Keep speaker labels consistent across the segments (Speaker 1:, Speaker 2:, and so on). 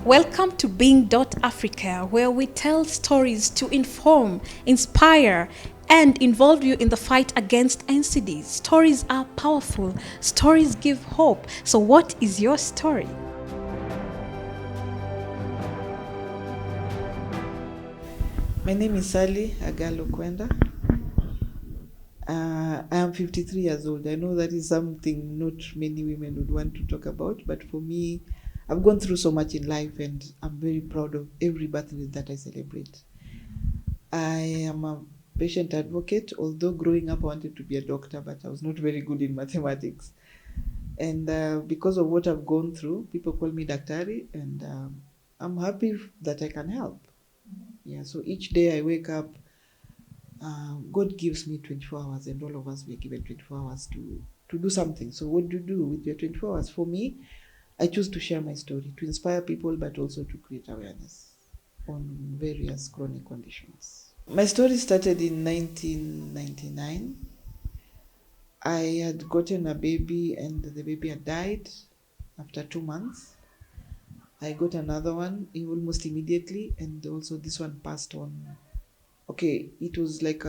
Speaker 1: Welcome to Being Africa, where we tell stories to inform, inspire, and involve you in the fight against NCDs. Stories are powerful, stories give hope. So, what is your story?
Speaker 2: My name is Sallie Agallo. I am 53 years old. I know that is something not many women would want to talk about, but for me, I've gone through so much in life and I'm very proud of every birthday that I celebrate. I am a patient advocate, although growing up I wanted to be a doctor, but I was not very good in mathematics. And because of what I've gone through, people call me Daktari, and I'm happy that I can help. Yeah, so each day I wake up, God gives me 24 hours, and all of us were given 24 hours to do something. So what do you do with your 24 hours? For me, I choose to share my story, to inspire people, but also to create awareness on various chronic conditions. My story started in 1999. I had gotten a baby, and the baby had died after 2 months. I got another one almost immediately, and also this one passed on. Okay, it was like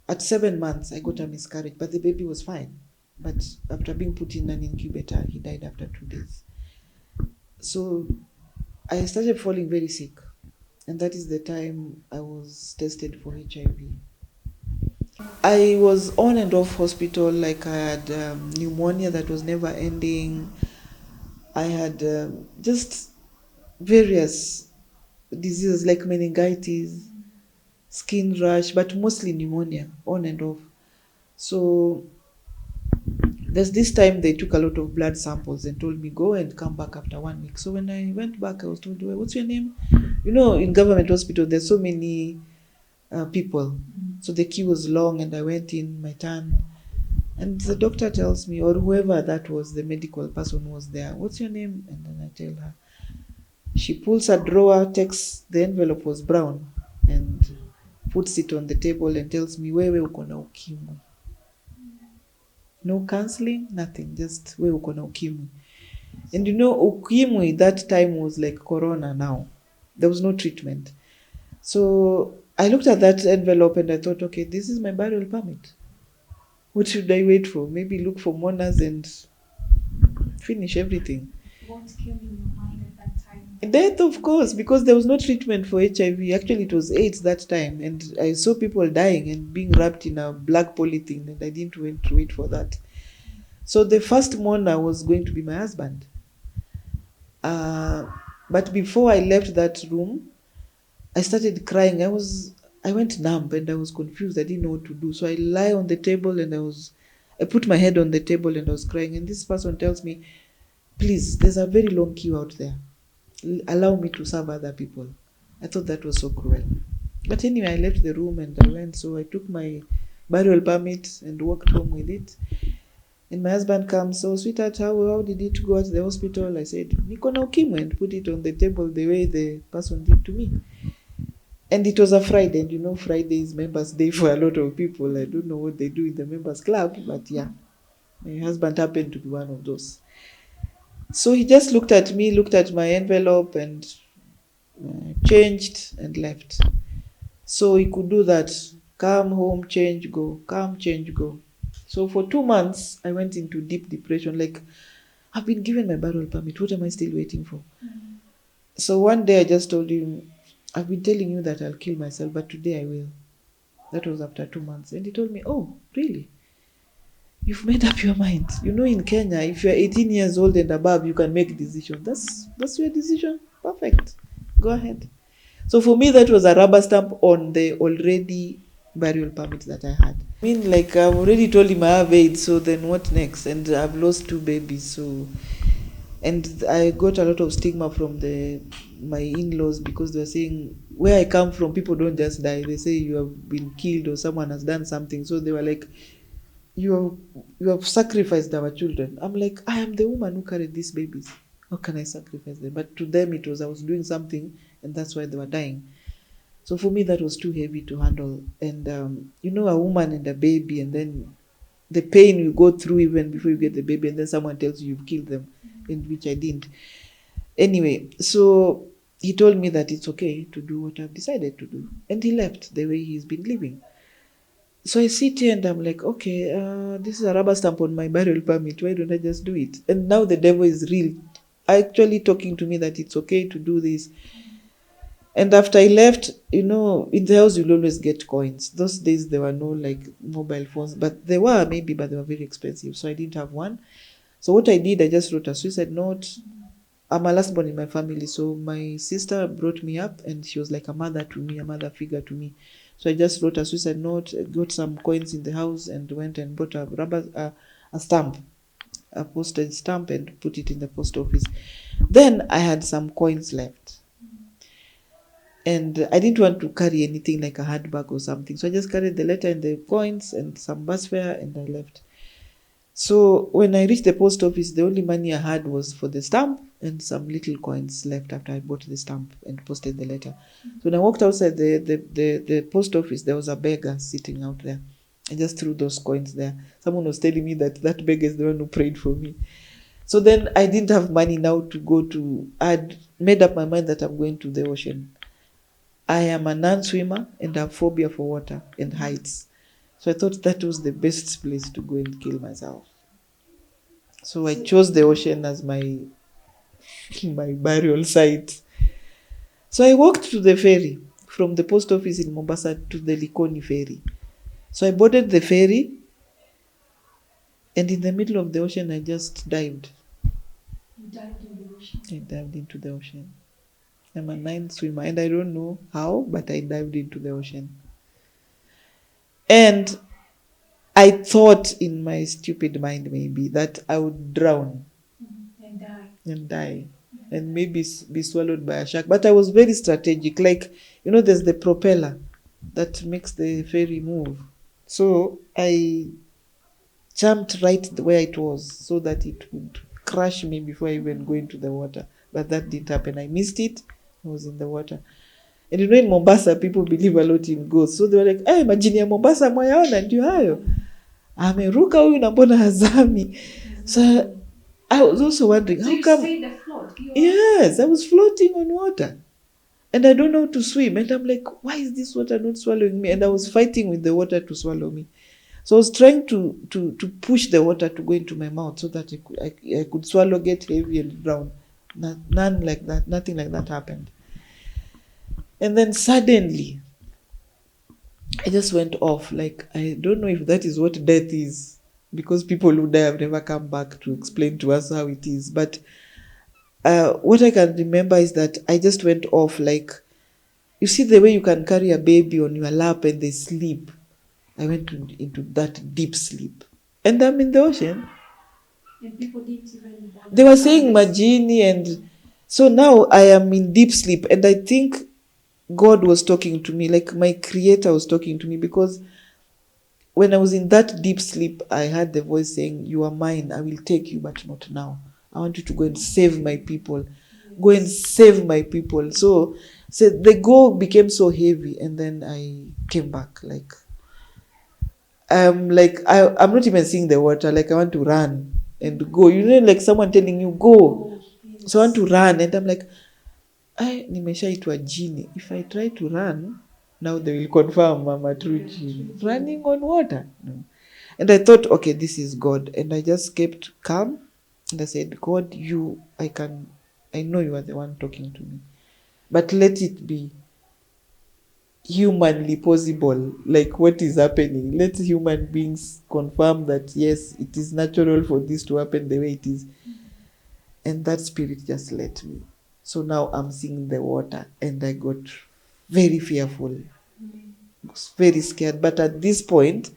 Speaker 2: at 7 months, I got a miscarriage, but the baby was fine. But after being put in an incubator, he died after 2 days. So I started falling very sick, and that is the time I was tested for HIV. I was on and off hospital, like I had pneumonia that was never ending. I had just various diseases like meningitis, skin rash, but mostly pneumonia, on and off. So there's this time they took a lot of blood samples and told me go and come back after 1 week. So when I went back, I was told, well, what's your name? You know, in government hospital, there's so many people. So the queue was long, and I went in my turn. And the doctor tells me, or whoever that was, the medical person was there, what's your name? And then I tell her. She pulls a drawer, takes the envelope, was brown, and puts it on the table and tells me, wewe uko na ukimwi. No counseling, nothing, just wewe uko na ukimwi. And you know, ukimwi that time was like corona now. There was no treatment. So I looked at that envelope and I thought, okay, this is my burial permit. What should I wait for? Maybe look for mourners and finish everything.
Speaker 1: What came in your mind at that time?
Speaker 2: Death, of course, because there was no treatment for HIV. Actually, it was AIDS that time, and I saw people dying and being wrapped in a black polythene, and I didn't wait for that. So the first mourner was going to be my husband. But before I left that room, I started crying. I went numb and I was confused. I didn't know what to do. So I lie on the table and I put my head on the table and I was crying. And this person tells me, please, there's a very long queue out there. Allow me to serve other people. I thought that was so cruel. But anyway, I left the room and I went. So I took my burial permit and walked home with it. And my husband comes, so sweetheart, how did it go at the hospital? I said, niko na ukimwi, and put it on the table the way the person did to me. And it was a Friday, and you know Friday is members' day for a lot of people. I don't know what they do in the members' club, but yeah, my husband happened to be one of those. So he just looked at me, looked at my envelope, and changed and left. So he could do that. Come home, change, go. Come, change, go. So for 2 months, I went into deep depression. Like, I've been given my burial permit. What am I still waiting for? Mm-hmm. So one day I just told him, I've been telling you that I'll kill myself, but today I will. That was after 2 months. And he told me, oh, really? You've made up your mind. You know, in Kenya, if you're 18 years old and above, you can make decisions. That's your decision. Perfect. Go ahead. So for me, that was a rubber stamp on the already burial permit that I had. I mean, like, I've already told him I have AIDS, so then what next? And I've lost 2 babies, so... And I got a lot of stigma from my in-laws because they were saying, where I come from, people don't just die. They say you have been killed or someone has done something. So they were like, you have sacrificed our children. I'm like, I am the woman who carried these babies. How can I sacrifice them? But to them it was I was doing something, and that's why they were dying. So for me, that was too heavy to handle. And you know, a woman and a baby, and then the pain you go through even before you get the baby, and then someone tells you you've killed them, in which I didn't. Anyway, so he told me that it's okay to do what I've decided to do. And he left the way he's been living. So I sit here and I'm like, okay, this is a rubber stamp on my burial permit. Why don't I just do it? And now the devil is real, actually talking to me that it's okay to do this. And after I left, in the house you'll always get coins. Those days there were no like mobile phones, but there were maybe, but they were very expensive. So I didn't have one. So what I did, I just wrote a suicide note. I'm a last born in my family, so my sister brought me up and she was like a mother to me, a mother figure to me. So I just wrote a suicide note, got some coins in the house and went and bought a stamp, a postage stamp, and put it in the post office. Then I had some coins left. And I didn't want to carry anything like a handbag or something. So I just carried the letter and the coins and some bus fare and I left. So when I reached the post office, the only money I had was for the stamp and some little coins left after I bought the stamp and posted the letter. So when I walked outside the post office, there was a beggar sitting out there. I just threw those coins there. Someone was telling me that beggar is the one who prayed for me. So then I didn't have money now to go to, I'd made up my mind that I'm going to the ocean. I am a non-swimmer and I have phobia for water and heights. So I thought that was the best place to go and kill myself. So I chose the ocean as my burial site. So I walked to the ferry from the post office in Mombasa to the Likoni ferry. So I boarded the ferry and in the middle of the ocean I just dived.
Speaker 1: You dived in the ocean?
Speaker 2: I dived into the ocean. I'm a non-swimmer and I don't know how, but I dived into the ocean. And I thought in my stupid mind maybe that I would drown. And die. And maybe be swallowed by a shark. But I was very strategic. Like, there's the propeller that makes the ferry move. So I jumped right where it was so that it would crush me before I even go into the water. But that didn't happen. I missed it. I was in the water. And in Mombasa, people believe a lot in ghosts. So they were like, hey, majini ya Mombasa mwayaona ndio hayo. Ameruka huyu na mbona hazami. So I was also wondering,
Speaker 1: so
Speaker 2: how come...
Speaker 1: stayed afloat?
Speaker 2: Yes, I was floating on water. And I don't know how to swim. And I'm like, why is this water not swallowing me? And I was fighting with the water to swallow me. So I was trying to push the water to go into my mouth so that I could swallow, get heavy and drown. None like that. Nothing like that happened. And then suddenly, I just went off. Like, I don't know if that is what death is. Because people who die have never come back to explain to us how it is. But what I can remember is that I just went off. Like, you see the way you can carry a baby on your lap and they sleep. I went into that deep sleep. And I'm in the ocean.
Speaker 1: And people didn't even bother.
Speaker 2: They were saying majini, and so now I am in deep sleep. And I think God was talking to me, like my creator was talking to me, because when I was in that deep sleep, I heard the voice saying, you are mine, I will take you, but not now. I want you to go and save my people. Go and save my people. So the go became so heavy, and then I came back. I'm not even seeing the water. Like, I want to run and go. Like someone telling you, go. Yes. So I want to run, and I'm like, nimeshaitwa jini. If I try to run, now they will confirm I'm a true jini. Running on water. No. And I thought, okay, this is God. And I just kept calm. And I said, God, I know you are the one talking to me. But let it be humanly possible. Like, what is happening? Let human beings confirm that, yes, it is natural for this to happen the way it is. And that spirit just let me. So now I'm seeing the water, and I got very fearful. I was very scared. But at this point,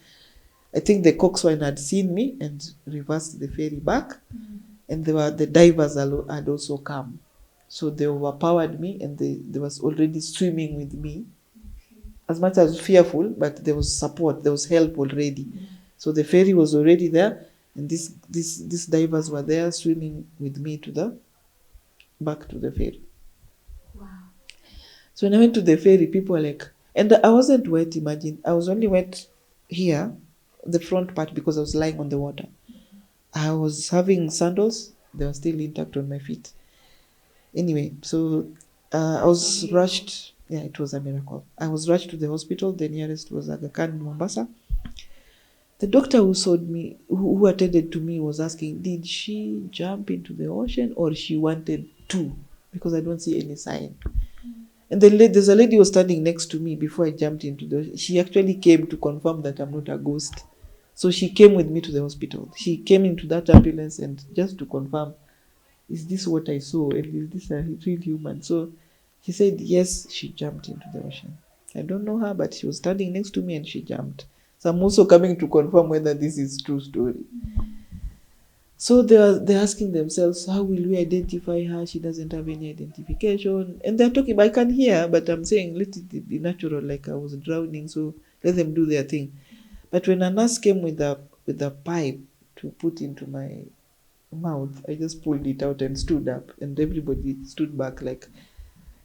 Speaker 2: I think the coxswain had seen me and reversed the ferry back. And the divers had also come. So they overpowered me, and they was already swimming with me. As much as fearful, but there was support, there was help already. So the ferry was already there, and these divers were there swimming with me back to the ferry.
Speaker 1: Wow.
Speaker 2: So when I went to the ferry, people were like, and I wasn't wet, imagine. I was only wet here, the front part, because I was lying on the water. I was having sandals, they were still intact on my feet. Anyway, so I was rushed. Yeah, it was a miracle. I was rushed to the hospital. The nearest was Aga Khan in Mombasa. The doctor who saw me, who attended to me, was asking, did she jump into the ocean or she wanted to? Because I don't see any sign. And there's a lady who was standing next to me before I jumped into the ocean. She actually came to confirm that I'm not a ghost. So she came with me to the hospital. She came into that ambulance and just to confirm, is this what I saw? And is this a real human? So she said, yes, she jumped into the ocean. I don't know her, but she was standing next to me and she jumped. So I'm also coming to confirm whether this is true story. So they're asking themselves, how will we identify her? She doesn't have any identification. And they're talking, I can hear, but I'm saying, let it be natural, like I was drowning, so let them do their thing. But when a nurse came with a pipe to put into my mouth, I just pulled it out and stood up, and everybody stood back. Like,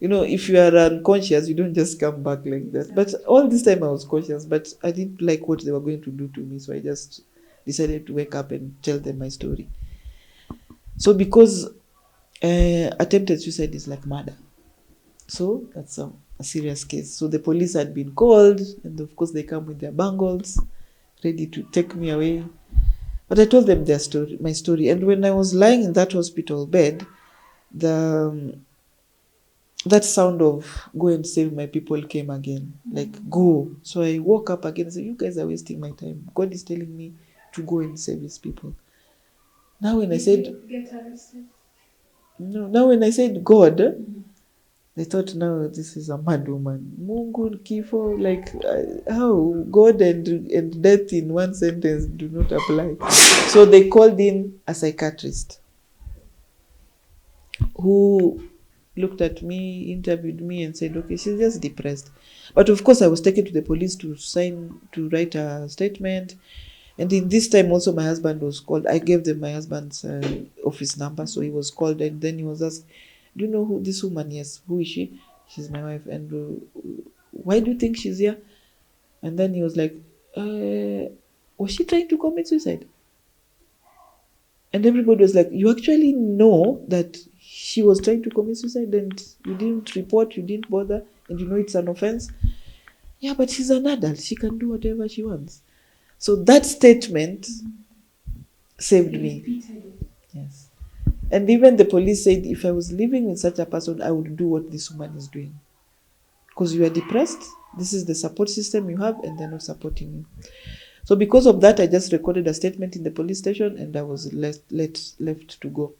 Speaker 2: if you are unconscious, you don't just come back like that. But all this time I was conscious, but I didn't like what they were going to do to me, so I just decided to wake up and tell them my story. So because attempted suicide is like murder, so that's a serious case. So the police had been called, and of course they come with their bangles, ready to take me away. But I told them my story. And when I was lying in that hospital bed, that sound of go and save my people came again. Like, go. So I woke up again and said, you guys are wasting my time. God is telling me to go and save his people. Now when I said,
Speaker 1: Get arrested?
Speaker 2: no, now when I said God, they thought, no, this is a mad woman. Mungu kifo, like, how God and death in one sentence do not apply. So they called in a psychiatrist who looked at me, interviewed me, and said, okay, she's just depressed. But of course, I was taken to the police to write a statement. And in this time also, my husband was called. I gave them my husband's office number, so he was called, and then he was asked, do you know who this woman is? Who is she? She's my wife. And why do you think she's here? And then he was like, was she trying to commit suicide? And everybody was like, you actually know that she was trying to commit suicide and you didn't report, you didn't bother, and you know it's an offense? Yeah, but she's an adult. She can do whatever she wants. So that statement saved me. Yes. And even the police said, if I was living with such a person, I would do what this woman is doing. Because you are depressed, this is the support system you have, and they're not supporting you. So because of that, I just recorded a statement in the police station, and I was left to go.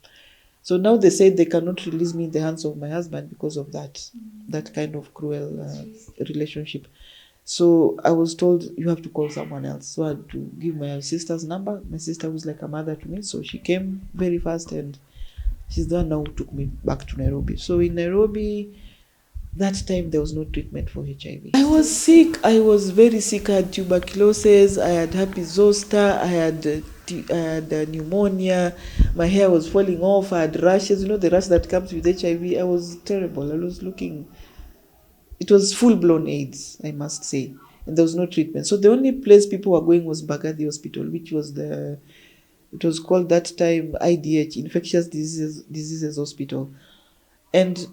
Speaker 2: So now they said they cannot release me in the hands of my husband because of that kind of cruel relationship. So I was told, you have to call someone else. So I had to give my sister's number. My sister was like a mother to me, so she came very fast, and she's the one now who took me back to Nairobi. So in Nairobi, that time there was no treatment for HIV. I was sick. I was very sick. I had tuberculosis. I had herpes zoster. I had pneumonia. My hair was falling off. I had rashes. The rash that comes with HIV. I was terrible. I was looking. It was full-blown AIDS, I must say. And there was no treatment. So the only place people were going was Bagathi Hospital, which was it was called that time IDH, Infectious Diseases Hospital. And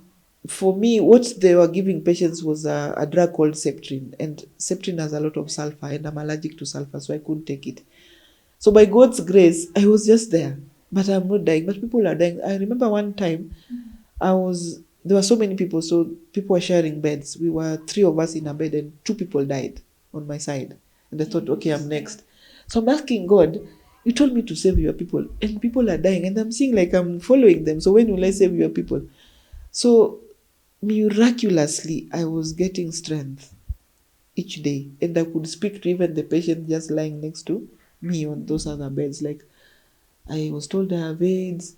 Speaker 2: for me, what they were giving patients was a drug called Septrin. And Septrin has a lot of sulfur, and I'm allergic to sulfur, so I couldn't take it. So by God's grace, I was just there. But I'm not dying. But people are dying. I remember one time, there were so many people, so people were sharing beds. We were 3 of us in a bed, and 2 people died on my side. And I thought, okay, I'm next. So I'm asking God, you told me to save your people, and people are dying, and I'm seeing like I'm following them. So when will I save your people? So miraculously, I was getting strength each day, and I could speak to even the patient just lying next to me on those other beds. Like, I was told I have AIDS.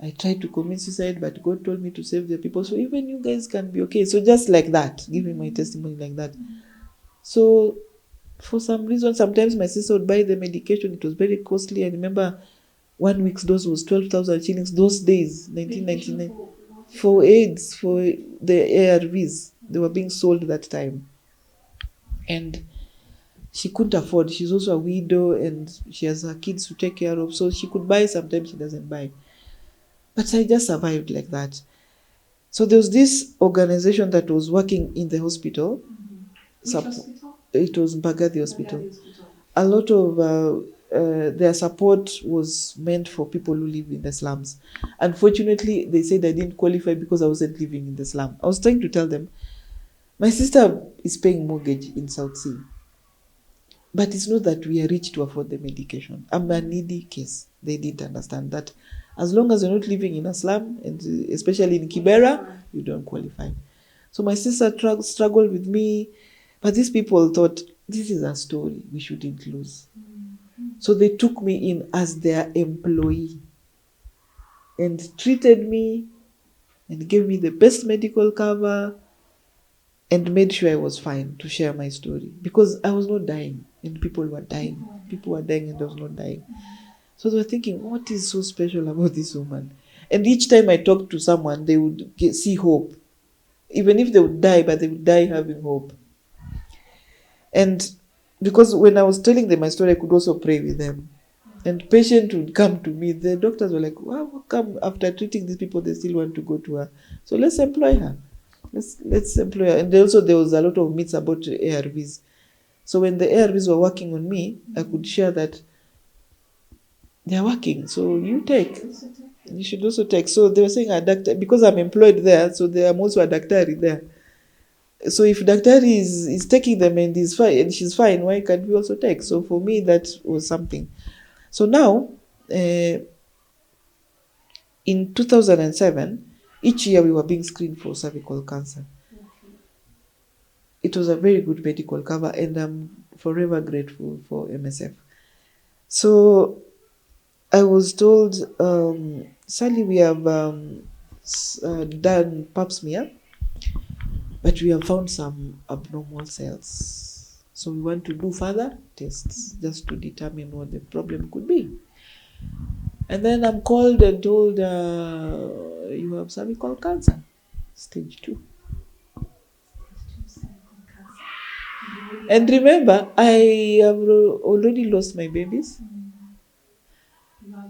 Speaker 2: I tried to commit suicide, but God told me to save the people. So even you guys can be okay. So just like that, giving my testimony like that. So for some reason, sometimes my sister would buy the medication. It was very costly. I remember 1 week's dose was 12,000 shillings those days, 1999. For AIDS, for the ARVs. They were being sold that time. And she couldn't afford. She's also a widow, and she has her kids to take care of. So she could buy, sometimes she doesn't buy. But I just survived like that. So there was this organization that was working in the hospital.
Speaker 1: Which hospital?
Speaker 2: It was Mbagathi Hospital.
Speaker 1: Mbagathi Hospital.
Speaker 2: A lot of their support was meant for people who live in the slums. Unfortunately, they said I didn't qualify because I wasn't living in the slum. I was trying to tell them, my sister is paying mortgage in South Sea. But it's not that we are rich to afford the medication. I'm a needy case. They didn't understand that. As long as you're not living in a slum, and especially in Kibera, you don't qualify. So my sister struggled with me, but these people thought, this is a story we shouldn't lose. So they took me in as their employee and treated me and gave me the best medical cover and made sure I was fine to share my story, because I was not dying and people were dying. People were dying and I was not dying. So they were thinking, what is so special about this woman? And each time I talked to someone, they would see hope. Even if they would die, but they would die having hope. And because when I was telling them my story, I could also pray with them. And patients would come to me. The doctors were like, well, how come after treating these people, they still want to go to her? So let's employ her. Let's employ her. And also there was a lot of myths about ARVs. So when the ARVs were working on me, I could share that they're working. So you take. You should also take. So they were saying a doctor, because I'm employed there, so I'm also a daktari there. So if daktari is taking them and is fine and she's fine, why can't we also take? So for me, that was something. So now, in 2007, each year we were being screened for cervical cancer. It was a very good medical cover, and I'm forever grateful for MSF. So I was told, Sally, we have done pap smear, but we have found some abnormal cells. So we want to do further tests just to determine what the problem could be. And then I'm called and told, you have cervical cancer, stage 2. And remember, I have already lost my babies.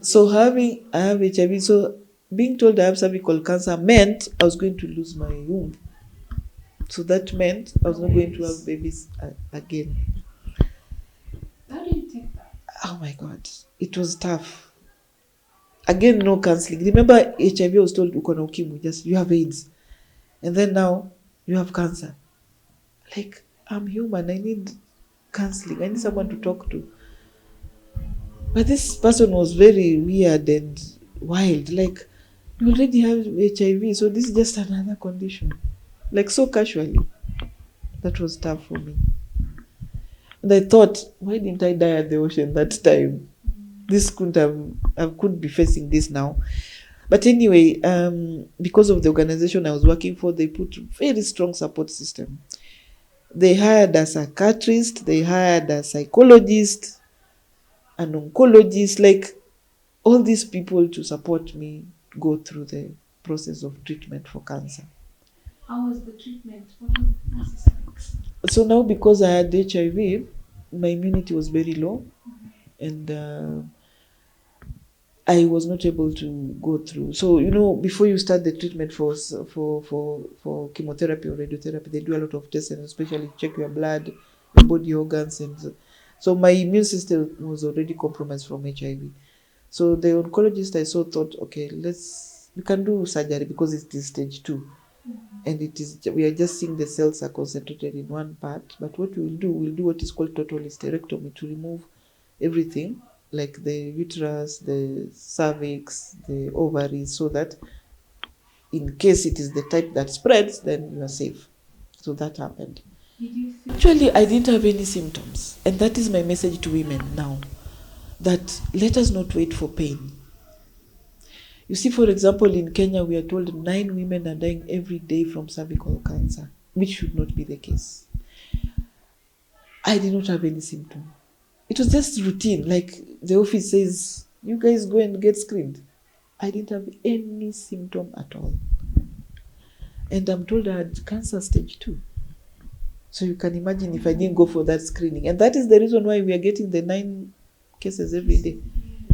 Speaker 2: So I have HIV. So being told I have cervical cancer meant I was going to lose my womb. So that meant I was not going to have babies again.
Speaker 1: How did you take that?
Speaker 2: Oh my God, it was tough. Again, no counseling. Remember, HIV was told uko na ukimwi, just you have AIDS, and then now you have cancer. Like, I'm human. I need counseling. I need someone to talk to. But this person was very weird and wild. Like, you already have HIV, so this is just another condition. Like, so casually. That was tough for me. And I thought, why didn't I die at the ocean that time? This couldn't have, I could be facing this now. But anyway, because of the organization I was working for, they put very strong support system. They hired a psychiatrist, they hired a psychologist, an oncologist, like all these people to support me go through the process of treatment for cancer.
Speaker 1: How was the treatment? What was the process like?
Speaker 2: So now, because I had HIV, my immunity was very low, and I was not able to go through. So, you know, before you start the treatment for chemotherapy or radiotherapy, they do a lot of tests, and especially check your blood, your body organs, and so my immune system was already compromised from HIV. So the oncologist I saw thought, okay, we can do surgery because it is stage 2. And we are just seeing the cells are concentrated in one part. But what we'll do what is called total hysterectomy, to remove everything, like the uterus, the cervix, the ovaries, so that in case it is the type that spreads, then you are safe. So that happened. Actually, I didn't have any symptoms. And that is my message to women now, that let us not wait for pain. You see, for example, in Kenya, we are told 9 women are dying every day from cervical cancer, which should not be the case. I did not have any symptom. It was just routine, like the office says, you guys go and get screened. I didn't have any symptom at all. And I'm told I had cancer stage 2. So you can imagine if I didn't go for that screening. And that is the reason why we are getting the 9 cases every day.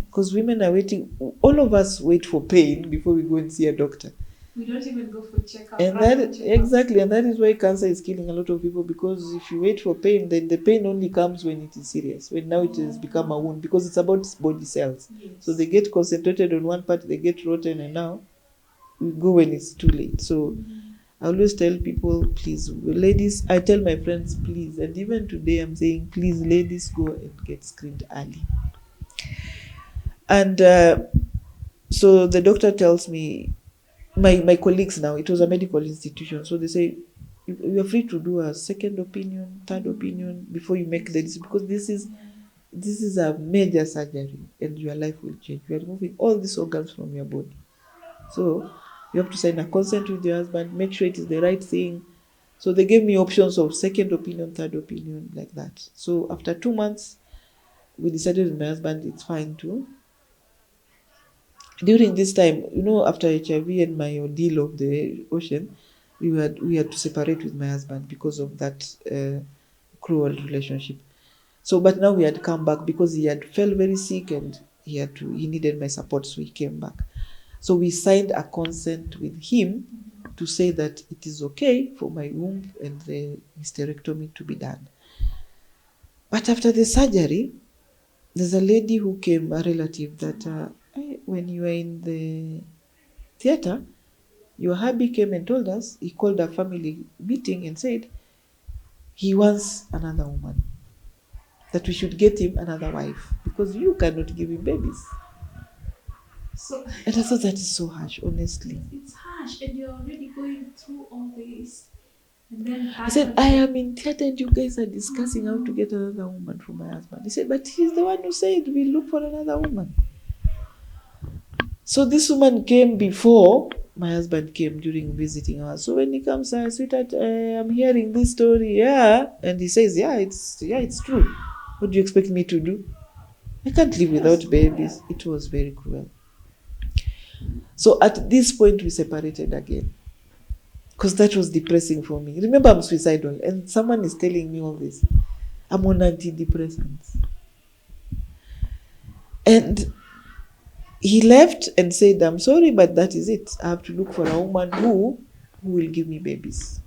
Speaker 2: Because women are waiting. All of us wait for pain before we go and see a doctor.
Speaker 1: We don't even go for checkup.
Speaker 2: And exactly, and that is why cancer is killing a lot of people, because if you wait for pain, then the pain only comes when it is serious, when now it has become a wound, because it's about body cells.
Speaker 1: Yes.
Speaker 2: So they get concentrated on one part, they get rotten, and now we go when it's too late. So I always tell people, please, ladies, I tell my friends, please, and even today I'm saying, please, ladies, go and get screened early. And so the doctor tells me, my colleagues now, it was a medical institution, so they say, you are free to do a second opinion, third opinion before you make the decision, because this is a major surgery and your life will change. You are removing all these organs from your body. So you have to sign a consent with your husband, make sure it is the right thing. So they gave me options of second opinion, third opinion, like that. So after 2 months, we decided with my husband it's fine too. During this time, after HIV and my ordeal of the ocean, we had to separate with my husband because of that cruel relationship. So, but now we had come back because he had fell very sick and he needed my support, so he came back. So we signed a consent with him to say that it is okay for my womb and the hysterectomy to be done. But after the surgery, there's a lady who came, a relative, that when you were in the theater, your hubby came and told us, he called a family meeting and said he wants another woman, that we should get him another wife because you cannot give him babies.
Speaker 1: So,
Speaker 2: and I thought that is so harsh, honestly.
Speaker 1: It's harsh, and you're already going through all this. And then
Speaker 2: I said, I am in theater and you guys are discussing how to get another woman for my husband. He said, but he's the one who said we look for another woman. So this woman came before my husband came during visiting us. So when he comes, sweetheart, I'm hearing this story, yeah. And he says, it's true. What do you expect me to do? I can't live without babies. It was very cruel. So at this point, we separated again. Because that was depressing for me. Remember, I'm suicidal, and someone is telling me all this. I'm on antidepressants. And he left and said, I'm sorry, but that is it. I have to look for a woman who will give me babies.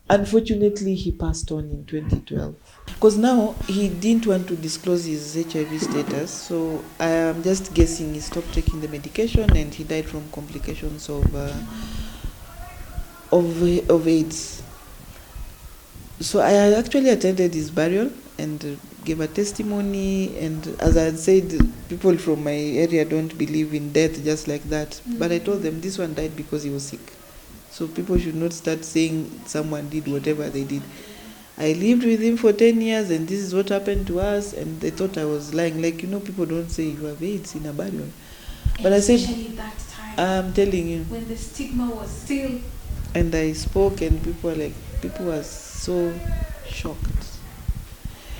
Speaker 2: Unfortunately, he passed on in 2012. Because now he didn't want to disclose his HIV status, so I am just guessing he stopped taking the medication and he died from complications of AIDS. So I actually attended his burial and gave a testimony, and as I had said, people from my area don't believe in death just like that. Mm-hmm. But I told them this one died because he was sick. So people should not start saying someone did whatever they did. I lived with him for 10 years and this is what happened to us, and they thought I was lying. Like, people don't say you have AIDS in a burial. But I said,
Speaker 1: that time,
Speaker 2: I'm telling you.
Speaker 1: When the stigma was still...
Speaker 2: And I spoke and people were so shocked.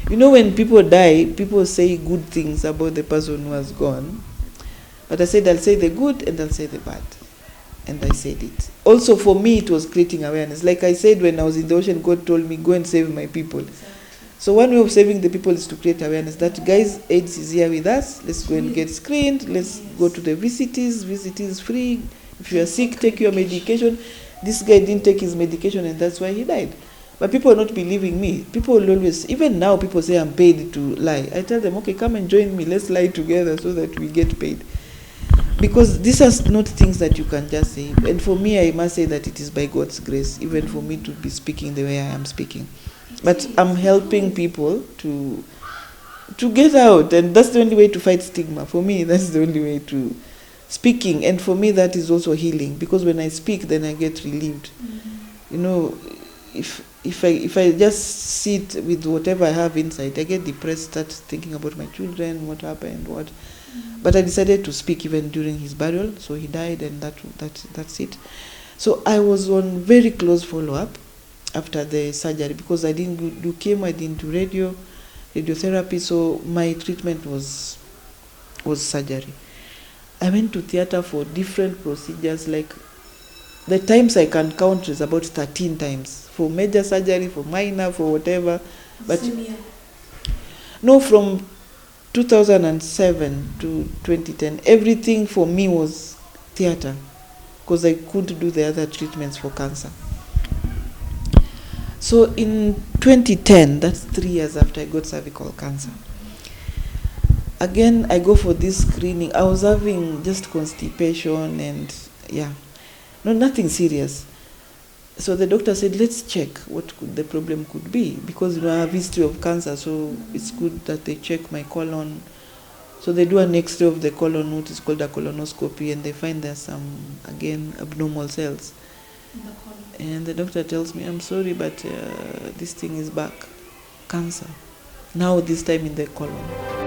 Speaker 2: When people die, people say good things about the person who has gone. But I said, I'll say the good and I'll say the bad. And I said it. Also, for me, it was creating awareness. Like I said, when I was in the ocean, God told me, go and save my people. Exactly. So one way of saving the people is to create awareness that, guys, AIDS is here with us. Let's go and get screened. Let's go to the VCTs. VCT is free. If you are sick, take your medication. This guy didn't take his medication and that's why he died. But people are not believing me. People will always, even now, people say I'm paid to lie. I tell them, okay, come and join me. Let's lie together so that we get paid. Because these are not things that you can just say. And for me, I must say that it is by God's grace, even for me to be speaking the way I am speaking. But I'm helping people to get out. And that's the only way to fight stigma. For me, that's the only way to speaking. And for me, that is also healing. Because when I speak, then I get relieved. Mm-hmm. If I just sit with whatever I have inside, I get depressed, start thinking about my children, what happened, what. But I decided to speak even during his burial, so he died, and that's it. So I was on very close follow-up after the surgery because I didn't do chemo, I didn't do radiotherapy, so my treatment was surgery. I went to theater for different procedures, like the times I can count is about 13 times, for major surgery, for minor, for whatever. But no, from 2007 to 2010, everything for me was theater. because I couldn't do the other treatments for cancer. So in 2010, that's 3 years after I got cervical cancer, again I go for this screening. I was having just constipation and nothing serious. So the doctor said, let's check what the problem could be, because I have history of cancer, so it's good that they check my colon. So they do an X-ray of the colon, what is called a colonoscopy, and they find there's some, again, abnormal cells. And the doctor tells me, I'm sorry, but this thing is back, cancer. Now this time in the colon.